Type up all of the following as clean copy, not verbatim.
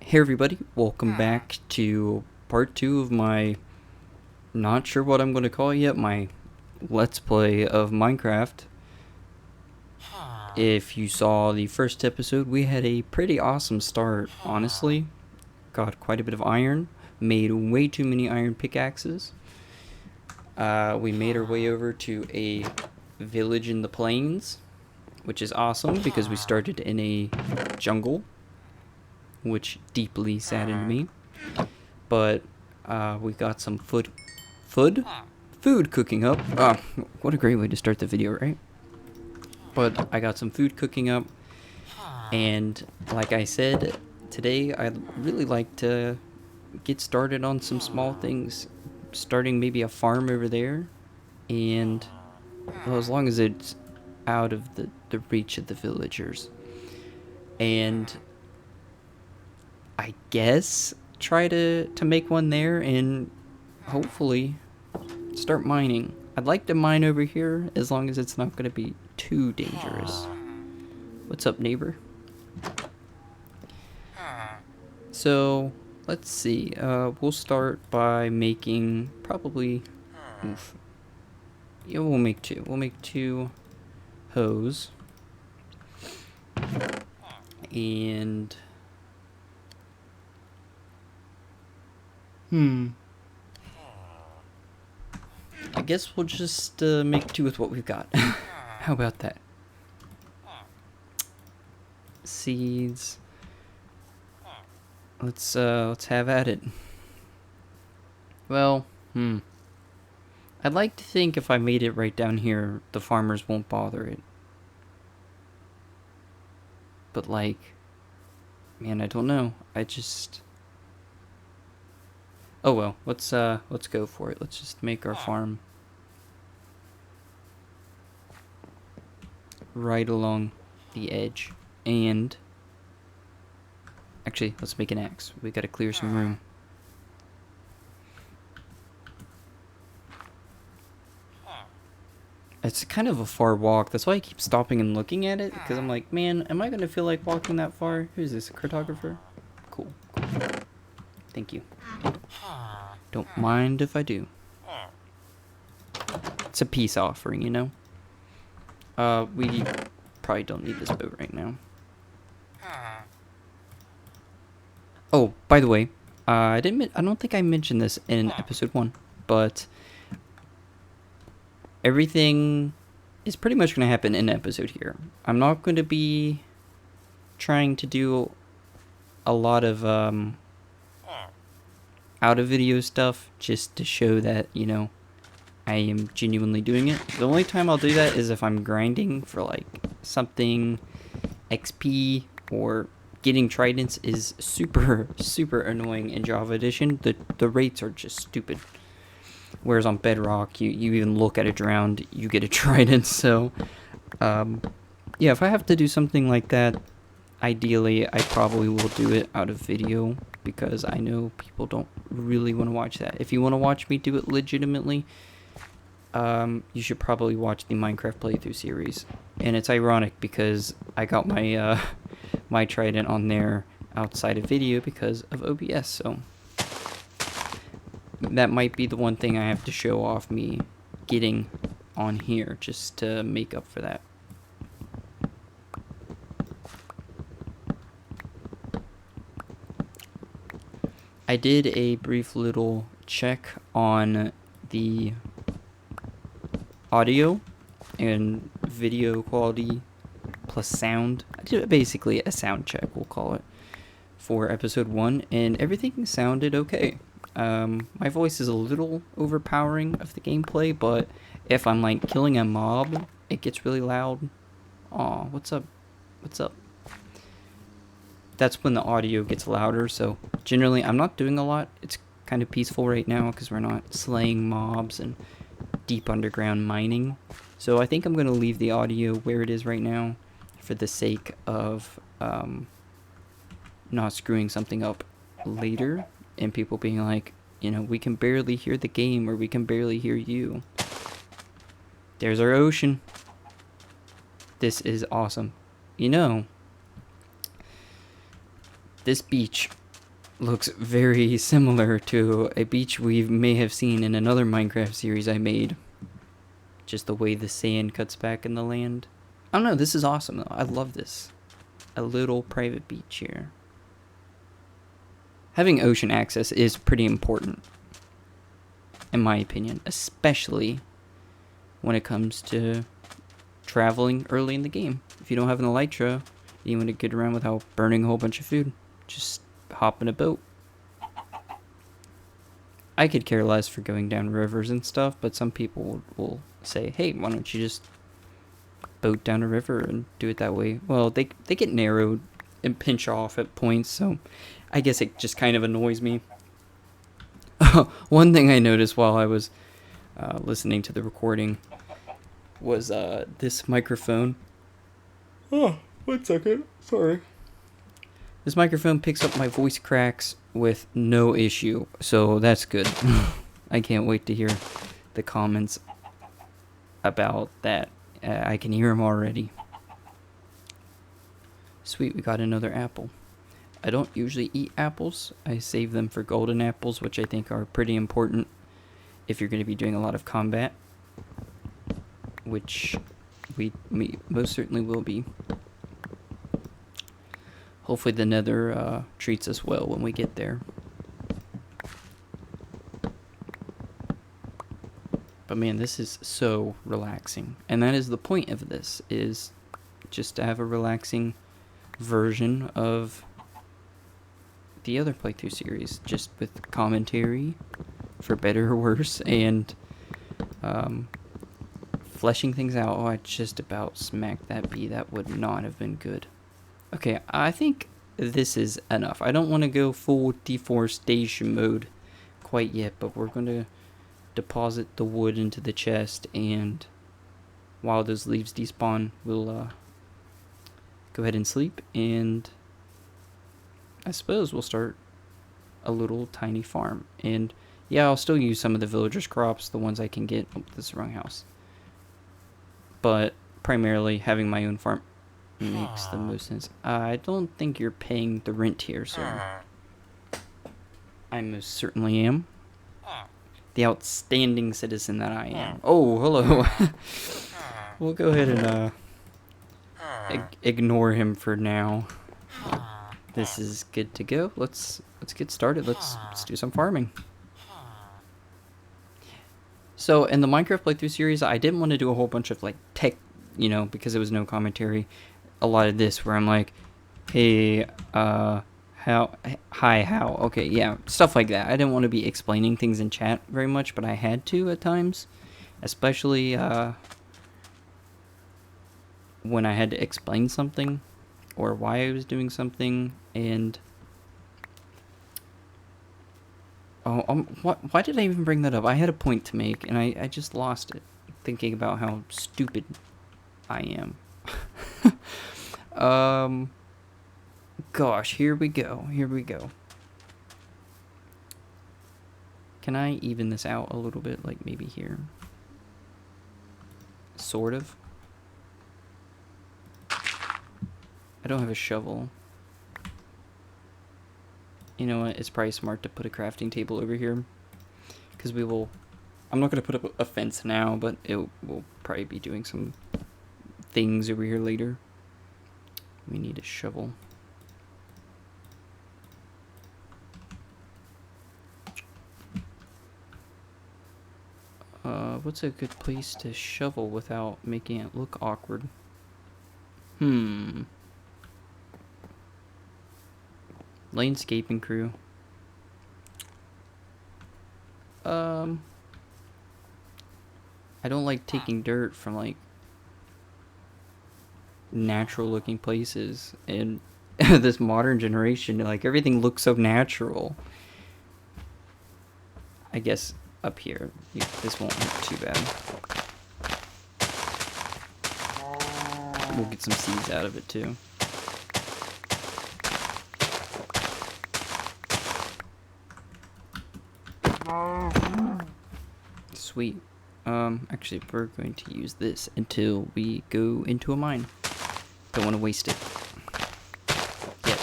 Hey everybody, welcome back to part 2 of my, not sure what I'm going to call it yet, my Let's Play of Minecraft. If you saw the first episode, we had a pretty awesome start, honestly. Got quite a bit of iron, made way too many iron pickaxes. We made our way over to a village in the plains, which is awesome because we started in a jungle, which deeply saddened me. But we got some food cooking up. What a great way to start the video, right? But I got some food cooking up, and like I said, today I'd really like to get started on some small things, starting maybe a farm over there, and well, as long as it's out of the reach of the villagers. And I guess try to make one there and hopefully start mining. I'd like to mine over here as long as it's not going to be too dangerous. What's up, neighbor? So, let's see. We'll start by making probably... Oof. Yeah, we'll make two. We'll make two hose. And... I guess we'll just make two with what we've got. How about that? Seeds. Let's have at it. Well, I'd like to think if I made it right down here, the farmers won't bother it. But like, man, I don't know. I just... Oh well, let's go for it. Let's just make our farm right along the edge. And actually, let's make an axe. We gotta clear some room. It's kind of a far walk. That's why I keep stopping and looking at it, because I'm like, man, am I gonna feel like walking that far? Who's this, a cartographer? Cool. Thank you. Don't mind if I do. It's a peace offering, you know? We probably don't need this boat right now. Oh, by the way, I don't think I mentioned this in episode 1, but everything is pretty much going to happen in episode here. I'm not going to be trying to do a lot of out of video stuff just to show that, you know, I am genuinely doing it. The only time I'll do that is if I'm grinding for like something XP, or getting tridents is super annoying in Java Edition. The rates are just stupid. Whereas on Bedrock, you even look at a drowned, you get a trident. So yeah, if I have to do something like that, ideally I probably will do it out of video, because I know people don't really want to watch that. If you want to watch me do it legitimately, you should probably watch the Minecraft playthrough series. And it's ironic because I got my my trident on there outside of video because of OBS, so that might be the one thing I have to show off me getting on here just to make up for that. I did a brief little check on the audio and video quality plus sound. I did basically a sound check, we'll call it, for episode 1, and everything sounded okay. My voice is a little overpowering of the gameplay, but if I'm like killing a mob, it gets really loud. Aw, what's up? What's up? That's when the audio gets louder, so generally I'm not doing a lot. It's kind of peaceful right now because we're not slaying mobs and deep underground mining. So I think I'm going to leave the audio where it is right now for the sake of not screwing something up later and people being like, you know, we can barely hear the game, or we can barely hear you. There's our ocean. This is awesome. You know, this beach looks very similar to a beach we may have seen in another Minecraft series I made. Just the way the sand cuts back in the land. I don't know, this is awesome though. I love this. A little private beach here. Having ocean access is pretty important, in my opinion, especially when it comes to traveling early in the game. If you don't have an elytra, you want to get around without burning a whole bunch of food. Just hop in a boat. I could care less for going down rivers and stuff, but some people will say, hey, why don't you just boat down a river and do it that way? Well, they get narrowed and pinch off at points, so I guess it just kind of annoys me. One thing I noticed while I was listening to the recording was this microphone. Oh, 1 second. Sorry. This microphone picks up my voice cracks with no issue, so that's good. I can't wait to hear the comments about that. I can hear them already. Sweet, we got another apple. I don't usually eat apples. I save them for golden apples, which I think are pretty important if you're going to be doing a lot of combat, which we most certainly will be. Hopefully the nether treats us well when we get there. But man, this is so relaxing. And that is the point of this, is just to have a relaxing version of the other playthrough series, just with commentary, for better or worse, and fleshing things out. Oh, I just about smacked that bee. That would not have been good. Okay, I think this is enough. I don't want to go full deforestation mode quite yet, but we're going to deposit the wood into the chest, and while those leaves despawn, we'll go ahead and sleep, and I suppose we'll start a little tiny farm. And yeah, I'll still use some of the villagers' crops, the ones I can get. Oh, this is the wrong house. But primarily having my own farm makes the most sense. I don't think you're paying the rent here, sir. I most certainly am. The outstanding citizen that I am. Oh, hello. We'll go ahead and ignore him for now. This is good to go. Let's get started. Let's do some farming. So in the Minecraft playthrough series, I didn't want to do a whole bunch of like tech, because there was no commentary. A lot of this where I'm like, hey, how, okay, yeah, stuff like that. I didn't want to be explaining things in chat very much, but I had to at times, especially when I had to explain something or why I was doing something. And why did I even bring that up? I had a point to make and I just lost it, thinking about how stupid I am. Gosh, here we go. Can I even this out a little bit, like maybe here? Sort of. I don't have a shovel. You know what? It's probably smart to put a crafting table over here, because I'm not going to put up a fence now, but we'll probably be doing some things over here later. We need a shovel. What's a good place to shovel without making it look awkward? Landscaping crew. I don't like taking dirt from like natural looking places, and this modern generation, like everything looks so natural. I guess up here this won't hurt too bad. We'll get some seeds out of it too. Sweet. Actually, we're going to use this until we go into a mine. Don't want to waste it yet.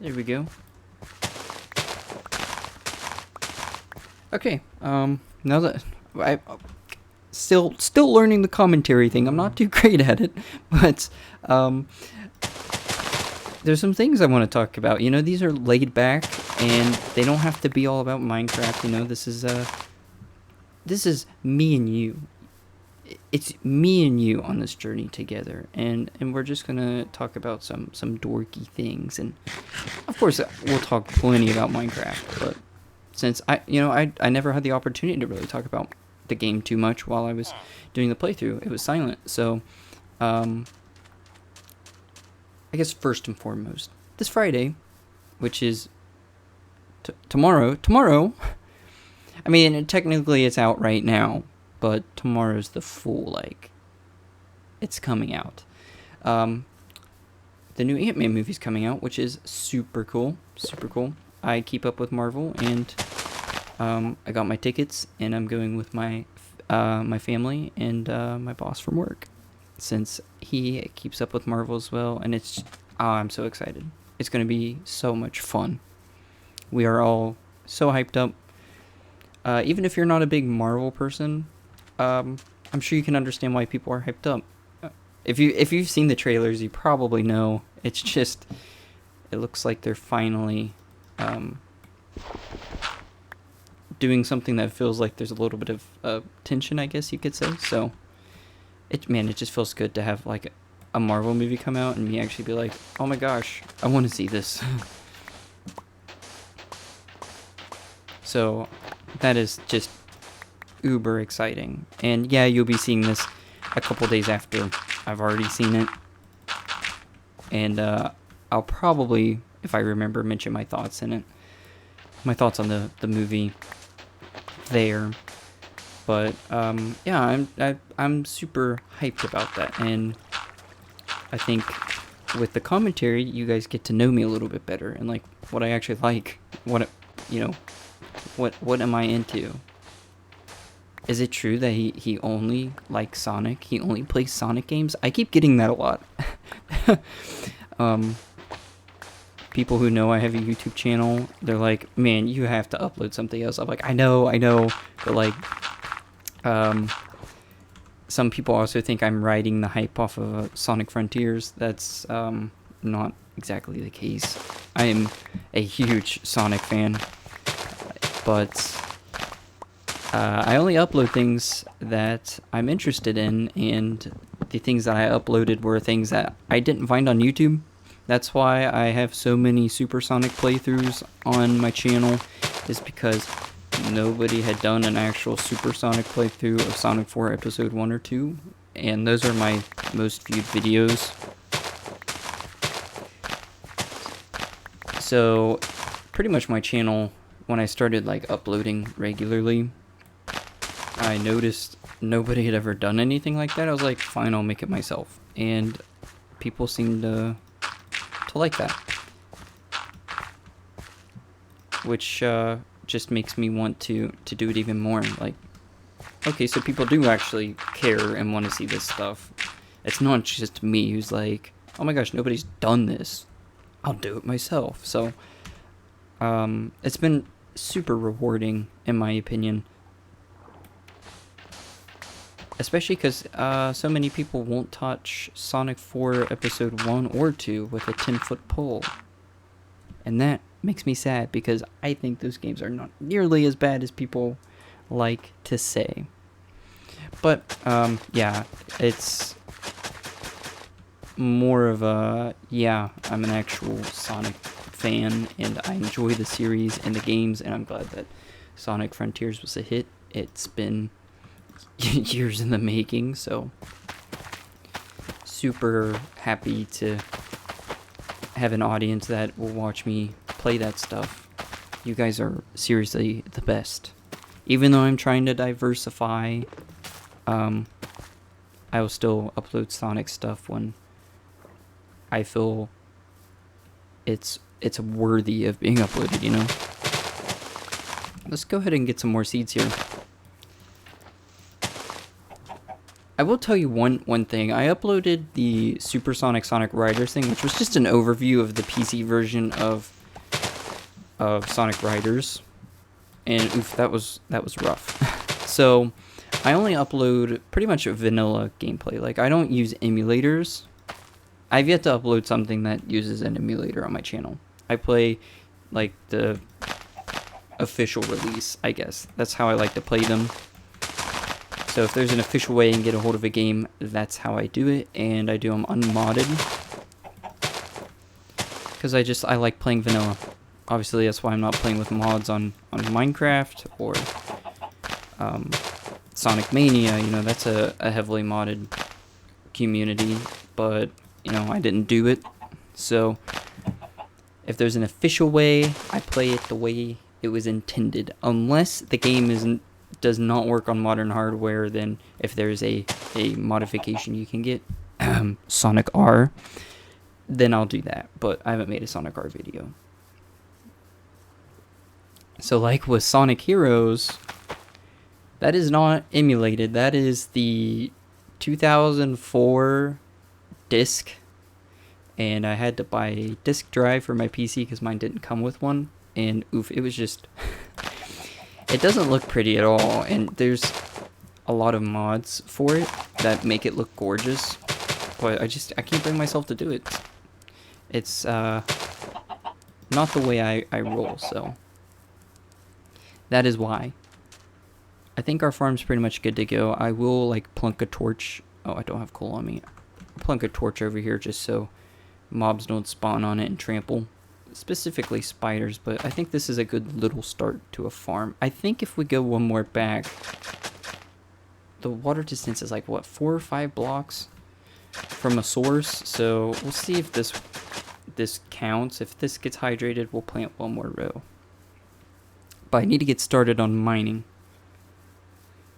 There we go. Okay, now that I still learning the commentary thing, I'm not too great at it, but there's some things I want to talk about. You know, these are laid back, and they don't have to be all about Minecraft. You know, this is me and you. It's me and you on this journey together, and we're just gonna talk about some dorky things, and of course we'll talk plenty about Minecraft, but since I never had the opportunity to really talk about the game too much while I was doing the playthrough. It was silent. So I guess first and foremost, this Friday, which is tomorrow, I mean, technically it's out right now, but tomorrow's the full, like, it's coming out. The new Ant-Man movie's coming out, which is super cool. I keep up with Marvel, and I got my tickets, and I'm going with my family and my boss from work, since he keeps up with Marvel as well, and I'm so excited. It's going to be so much fun. We are all so hyped up. Even if you're not a big Marvel person, I'm sure you can understand why people are hyped up. If you've seen the trailers, you probably know. It's just, it looks like they're finally doing something that feels like there's a little bit of tension, I guess you could say. So, it just feels good to have like a Marvel movie come out and me actually be like, oh my gosh, I want to see this. So, that is just uber exciting. And yeah, you'll be seeing this a couple days after I've already seen it. And I'll probably, if I remember, mention my thoughts in it. My thoughts on the movie there. But yeah, I'm super hyped about that, and I think with the commentary, you guys get to know me a little bit better, and like what I actually like, what am I into? Is it true that he only likes Sonic? He only plays Sonic games? I keep getting that a lot. People who know I have a YouTube channel, they're like, man, you have to upload something else. I'm like, I know, but like, some people also think I'm riding the hype off of Sonic Frontiers. That's not exactly the case. I am a huge Sonic fan, but I only upload things that I'm interested in, and the things that I uploaded were things that I didn't find on YouTube. That's why I have so many Supersonic playthroughs on my channel, is because nobody had done an actual Supersonic playthrough of Sonic 4 Episode 1 or 2, and those are my most viewed videos. So, pretty much my channel, when I started like uploading regularly, I noticed nobody had ever done anything like that. I was like, fine, I'll make it myself. And people seemed to like that. Which just makes me want to do it even more. Like, okay, so people do actually care and want to see this stuff. It's not just me who's like, oh my gosh, nobody's done this, I'll do it myself. So it's been super rewarding, in my opinion. Especially because so many people won't touch Sonic 4 Episode 1 or 2 with a 10-foot pole. And that makes me sad, because I think those games are not nearly as bad as people like to say. But, yeah, it's more of a, yeah, I'm an actual Sonic fan, and I enjoy the series and the games, and I'm glad that Sonic Frontiers was a hit. It's been years in the making, so super happy to have an audience that will watch me play that stuff. You guys are seriously the best. Even though I'm trying to diversify, I will still upload Sonic stuff when I feel it's worthy of being uploaded, you know? Let's go ahead and get some more seeds here. I will tell you one thing. I uploaded the Supersonic Sonic Riders thing, which was just an overview of the PC version of Sonic Riders, and oof, that was rough. So I only upload pretty much vanilla gameplay. Like, I don't use emulators. I've yet to upload something that uses an emulator on my channel. I play like the official release, I guess. That's how I like to play them. So if there's an official way and get a hold of a game, that's how I do it, and I do them unmodded. Because I like playing vanilla. Obviously, that's why I'm not playing with mods on Minecraft or Sonic Mania. You know, that's a heavily modded community, but, you know, I didn't do it. So if there's an official way, I play it the way it was intended. Unless the game does not work on modern hardware, then if there's a modification you can get, Sonic R, then I'll do that. But I haven't made a Sonic R video. So like with Sonic Heroes, that is not emulated. That is the 2004 disc. And I had to buy a disk drive for my PC because mine didn't come with one. And oof, it was just... It doesn't look pretty at all, and there's a lot of mods for it that make it look gorgeous, but I can't bring myself to do it. It's not the way I roll, so that is why. I think our farm's pretty much good to go. I will like plunk a torch. Oh, I don't have coal on me. Plunk a torch over here just so mobs don't spawn on it and trample. Specifically spiders, but I think this is a good little start to a farm. I think if we go one more back, the water distance is like, what, 4 or 5 blocks from a source, so we'll see if this counts. If this gets hydrated, we'll plant one more row. But I need to get started on mining,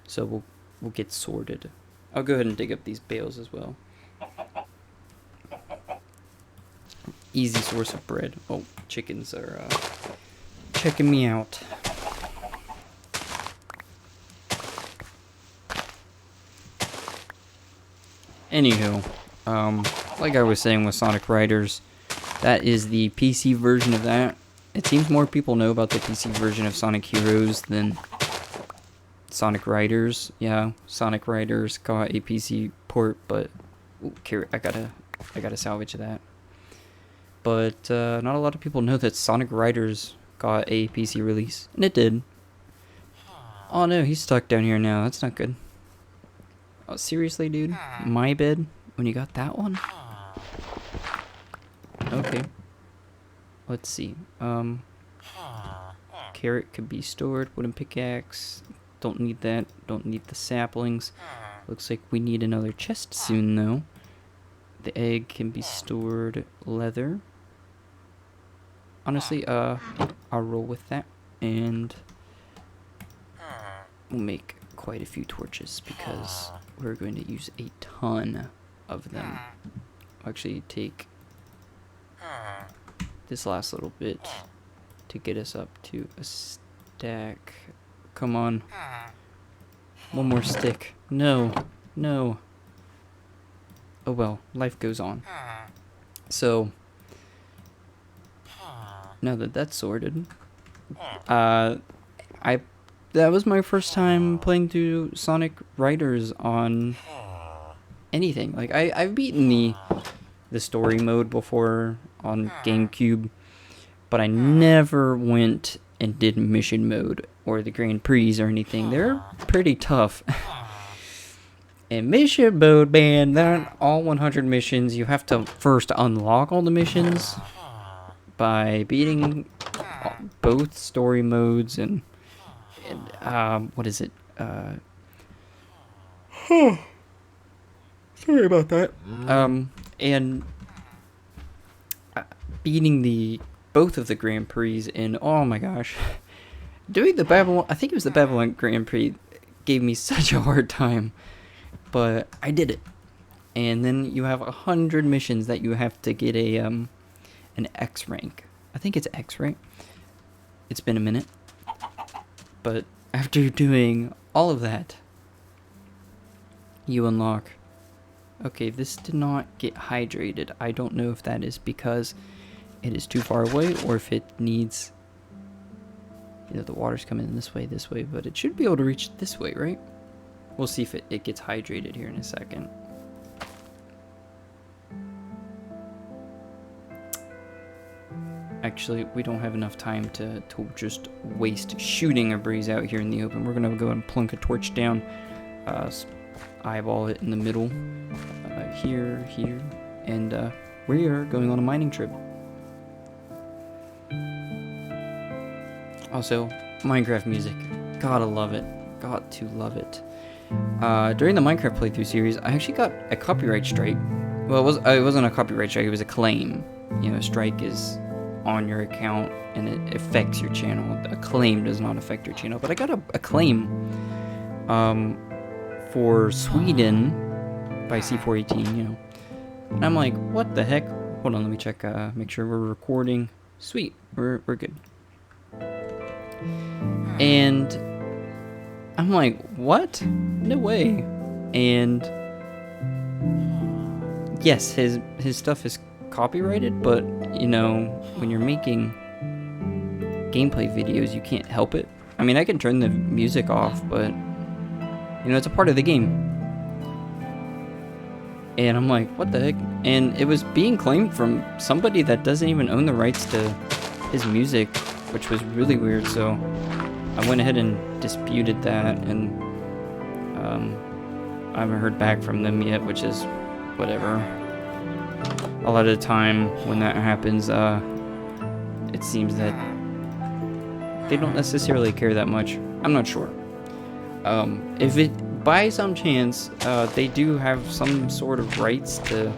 so we'll get sorted. I'll go ahead and dig up these bales as well. Easy source of bread. Oh, chickens are checking me out. Anywho, like I was saying with Sonic Riders, that is the PC version of that. It seems more people know about the PC version of Sonic Heroes than Sonic Riders. Yeah, Sonic Riders got a PC port, but ooh, I gotta salvage that. But not a lot of people know that Sonic Riders got a PC release. And it did. Oh no, he's stuck down here now. That's not good. Oh, seriously, dude? My bed? When you got that one? Okay. Let's see. Carrot could be stored. Wooden pickaxe. Don't need that. Don't need the saplings. Looks like we need another chest soon, though. The egg can be stored. Leather. Honestly, I'll roll with that, and we'll make quite a few torches because we're going to use a ton of them. I'll actually take this last little bit to get us up to a stack. Come on. One more stick. No. No. Oh well, life goes on. So... now that that's sorted, that was my first time playing through Sonic Riders on anything. Like, I've beaten the story mode before on GameCube, but I never went and did mission mode or the Grand Prix or anything. They're pretty tough. And mission mode, man, they're not all 100 missions. You have to first unlock all the missions by beating both story modes and what is it? Sorry about that. And beating both of the Grand Prix, and oh my gosh, doing the Babylon, I think it was the Babylon Grand Prix, gave me such a hard time, but I did it. And then you have 100 missions that you have to get an X rank. I think it's X, right? It's been a minute. But after doing all of that, You unlock. Okay, this did not get hydrated. I don't know if that is because it is too far away or if it needs... You know, the water's coming in this way, but it should be able to reach this way, right? We'll see if it gets hydrated here in a second. Actually, we don't have enough time to just waste shooting a breeze out here in the open. We're going to go and plunk a torch down, eyeball it in the middle, here, and we are going on a mining trip. Also, Minecraft music. Gotta love it. Got to love it. During the Minecraft playthrough series, I actually got a copyright strike. Well, it wasn't a copyright strike, it was a claim. You know, a strike is on your account and it affects your channel. A claim does not affect your channel, but I got a claim for Sweden by C418, you know. And I'm like, what the heck? Hold on, let me check, make sure we're recording. Sweet, we're good. And I'm like, what? No way. And yes, his stuff is copyrighted, but you know, when you're making gameplay videos, you can't help it. I mean, I can turn the music off, but you know, it's a part of the game. And I'm like, what the heck? And it was being claimed from somebody that doesn't even own the rights to his music, which was really weird. So I went ahead and disputed that, and I haven't heard back from them yet, which is whatever. A lot of the time when that happens, it seems that they don't necessarily care that much. I'm not sure. If it, by some chance, they do have some sort of rights to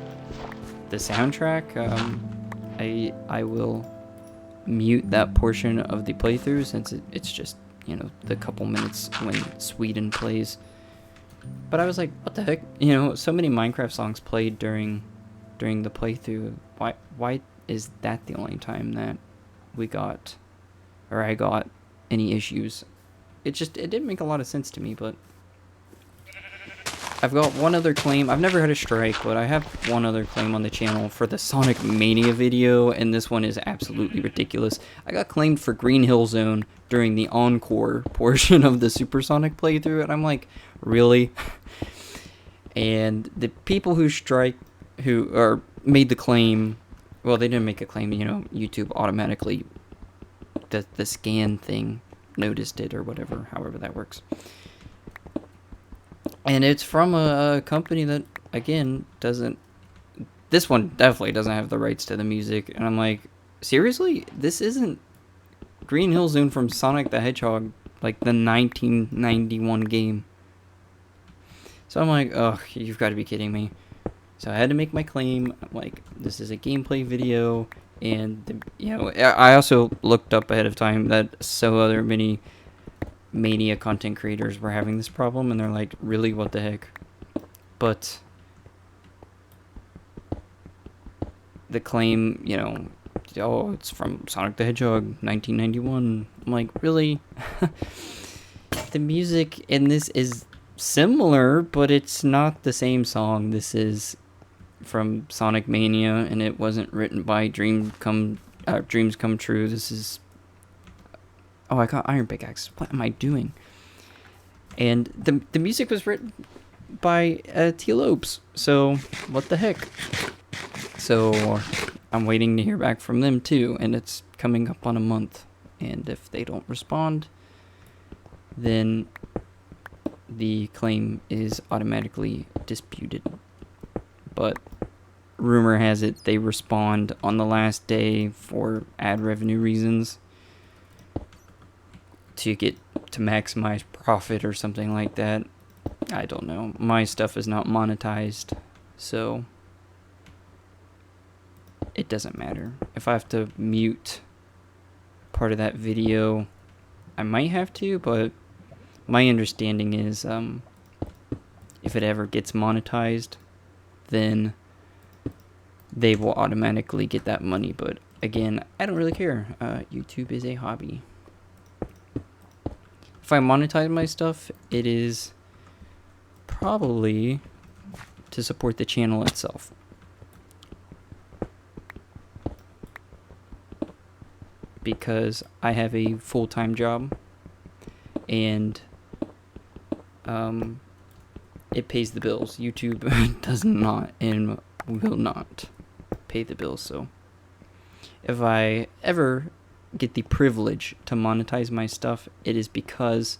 the soundtrack, I will mute that portion of the playthrough, since it's just, you know, the couple minutes when Sweden plays. But I was like, what the heck? You know, so many Minecraft songs played during the playthrough. Why is that the only time that we got, or I got, any issues? It didn't make a lot of sense to me. But I've got one other claim. I've never had a strike, but I have one other claim on the channel for the Sonic Mania video, and this one is absolutely ridiculous. I got claimed for Green Hill Zone during the encore portion of the Supersonic playthrough, and I'm like, really? And the people who made the claim, well, they didn't make a claim, you know, YouTube automatically, the scan thing noticed it, or whatever, however that works. And it's from a company that, again, this one definitely doesn't have the rights to the music. And I'm like, seriously? This isn't Green Hill Zone from Sonic the Hedgehog, like the 1991 game. So I'm like, oh, you've got to be kidding me. So I had to make my claim. I'm like, this is a gameplay video. And, you know, I also looked up ahead of time that other many Mania content creators were having this problem, and they're like, really, what the heck? But the claim, you know, oh, it's from Sonic the Hedgehog 1991. I'm like, really? The music in this is similar, but it's not the same song. This is from Sonic Mania, and it wasn't written by Dreams Come True. This is... Oh, I got Iron Pickaxe. What am I doing? And the music was written by T-Lopes. So, what the heck? So, I'm waiting to hear back from them too, and it's coming up on a month. And if they don't respond, then the claim is automatically disputed. But rumor has it they respond on the last day for ad revenue reasons, to maximize profit or something like that. I don't know. My stuff is not monetized, so it doesn't matter. If I have to mute part of that video, I might have to, but my understanding is if it ever gets monetized, then they will automatically get that money. But again, I don't really care. YouTube is a hobby. If I monetize my stuff, it is probably to support the channel itself. Because I have a full-time job, and it pays the bills. YouTube does not and will not pay the bills. So if I ever get the privilege to monetize my stuff, it is because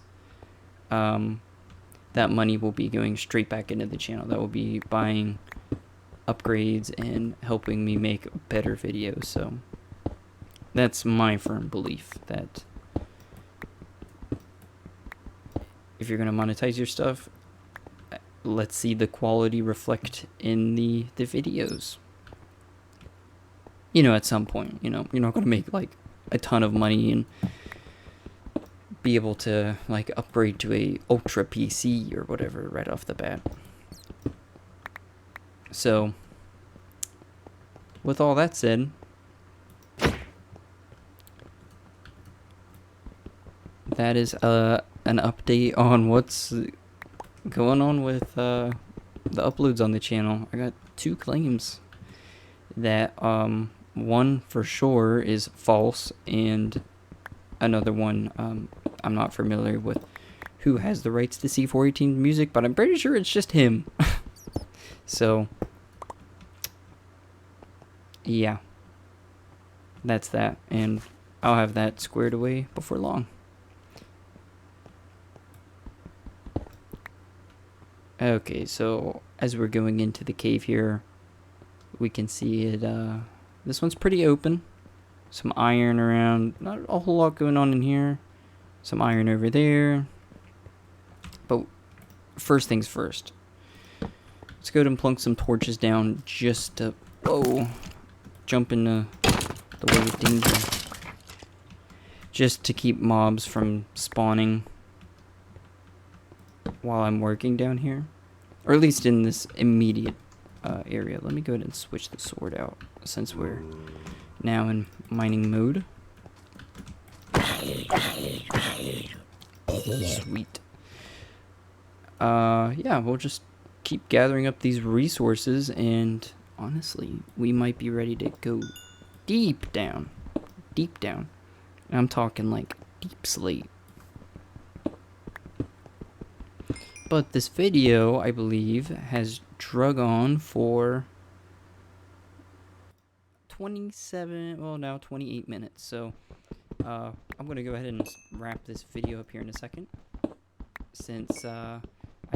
that money will be going straight back into the channel. That will be buying upgrades and helping me make better videos. So that's my firm belief, that if you're going to monetize your stuff, let's see the quality reflect in the videos. You know, at some point, you know, you're not going to make like a ton of money and be able to like upgrade to a ultra PC or whatever right off the bat. So with all that said, that is an update on what's going on with the uploads on the channel. I got 2 claims that one for sure is false, and another one I'm not familiar with who has the rights to C418 music, but I'm pretty sure it's just him. So yeah, that's that, and I'll have that squared away before long. Okay, so as we're going into the cave here, we can see it, this one's pretty open. Some iron around, not a whole lot going on in here. Some iron over there. But first things first. Let's go ahead and plunk some torches down just to, jump into the way of danger. Just to keep mobs from spawning while I'm working down here. Or at least in this immediate area. Let me go ahead and switch the sword out since we're now in mining mode. Sweet. Yeah, we'll just keep gathering up these resources, and honestly, we might be ready to go deep down. Deep down. I'm talking like deep slate. But this video, I believe, has drug on for 27, well now 28 minutes. So I'm going to go ahead and wrap this video up here in a second. Since I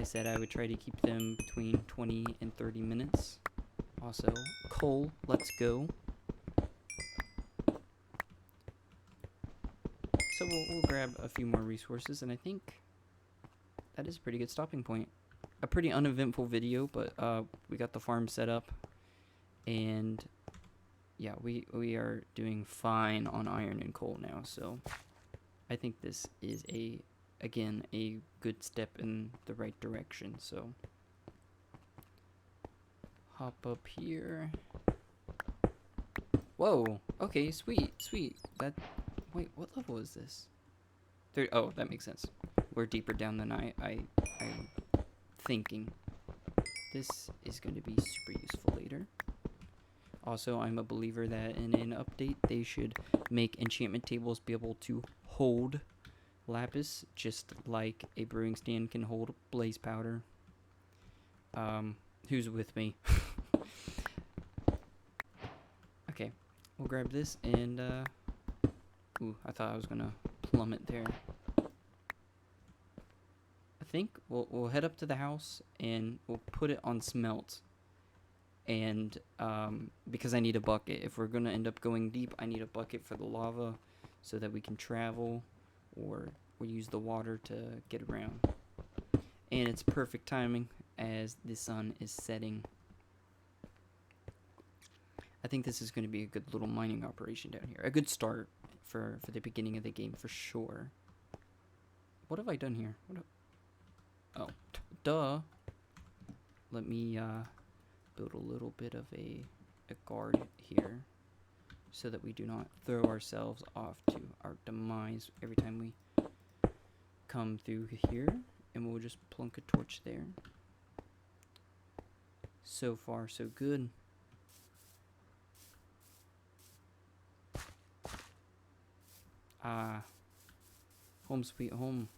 said I would try to keep them between 20 and 30 minutes. Also, coal, let's go. So we'll grab a few more resources, and I think that is a pretty good stopping point. A pretty uneventful video, but we got the farm set up, and yeah, we are doing fine on iron and coal now. So I think this is again a good step in the right direction. So hop up here. Whoa. Okay, sweet. Wait, what level is this? Oh, that makes sense. We're deeper down than I'm thinking. This is going to be super useful later. Also, I'm a believer that in an update, they should make enchantment tables be able to hold lapis, just like a brewing stand can hold blaze powder. Who's with me? Okay, we'll grab this and, ooh, I thought I was gonna plummet there. I think we'll head up to the house and we'll put it on smelt. And because I need a bucket. If we're gonna end up going deep, I need a bucket for the lava so that we can travel, or we use the water to get around. And it's perfect timing as the sun is setting. I think this is going to be a good little mining operation down here. A good start for the beginning of the game for sure. What have I done here? Oh, duh. Let me build a little bit of a guard here so that we do not throw ourselves off to our demise every time we come through here. And we'll just plunk a torch there. So far, so good. Home sweet home.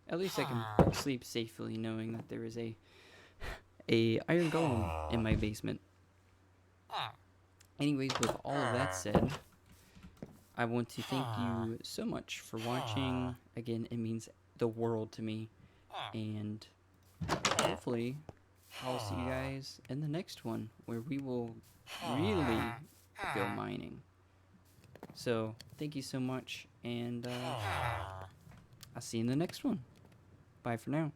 At least I can sleep safely knowing that there is a iron golem in my basement. Anyways, with all of that said, I want to thank you so much for watching. Again, it means the world to me. And hopefully, I'll see you guys in the next one where we will really go mining. So, thank you so much, and I'll see you in the next one. Bye for now.